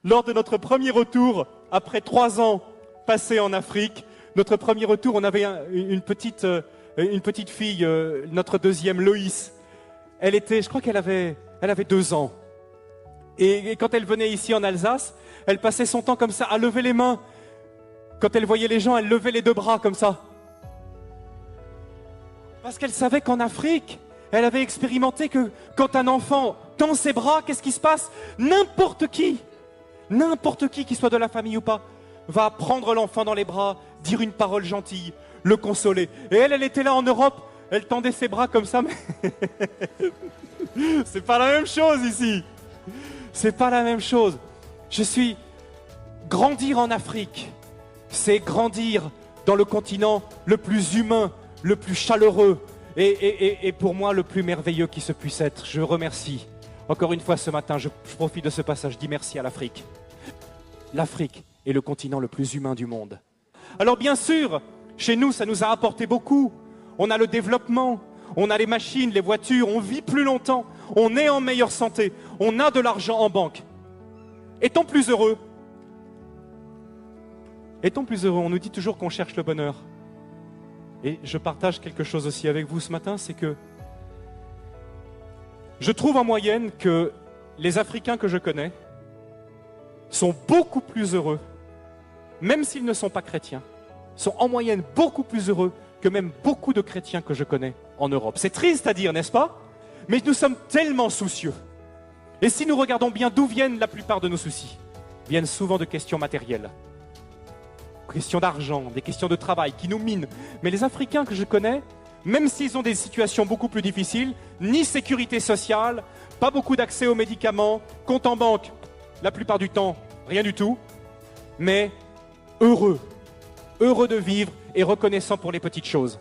Lors de notre premier retour, après 3 ans passés en Afrique, notre premier retour, on avait une petite fille, notre deuxième, Loïs. Je crois qu'elle avait 2 ans. Et quand elle venait ici en Alsace, elle passait son temps comme ça, à lever les mains. Quand elle voyait les gens, elle levait les 2 bras comme ça. Parce qu'elle savait qu'en Afrique, elle avait expérimenté que quand un enfant tend ses bras, qu'est-ce qui se passe? N'importe qui soit de la famille ou pas, va prendre l'enfant dans les bras, dire une parole gentille, le consoler. Et elle était là en Europe, elle tendait ses bras comme ça, mais c'est pas la même chose ici. C'est pas la même chose. Grandir en Afrique, c'est grandir dans le continent le plus humain, le plus chaleureux et pour moi le plus merveilleux qui se puisse être. Je remercie. Encore une fois ce matin, je profite de ce passage, je dis merci à l'Afrique. L'Afrique est le continent le plus humain du monde. Alors bien sûr, chez nous, ça nous a apporté beaucoup. On a le développement, on a les machines, les voitures, on vit plus longtemps, on est en meilleure santé, on a de l'argent en banque. Est-on plus heureux? Est-on plus heureux? On nous dit toujours qu'on cherche le bonheur. Et je partage quelque chose aussi avec vous ce matin, c'est que je trouve en moyenne que les Africains que je connais sont beaucoup plus heureux, même s'ils ne sont pas chrétiens, sont en moyenne beaucoup plus heureux que même beaucoup de chrétiens que je connais en Europe. C'est triste à dire, n'est-ce pas? Mais nous sommes tellement soucieux. Et si nous regardons bien d'où viennent la plupart de nos soucis, viennent souvent de questions matérielles, questions d'argent, des questions de travail qui nous minent. Mais les Africains que je connais, même s'ils ont des situations beaucoup plus difficiles, ni sécurité sociale, pas beaucoup d'accès aux médicaments, compte en banque, la plupart du temps, rien du tout, mais heureux de vivre et reconnaissant pour les petites choses.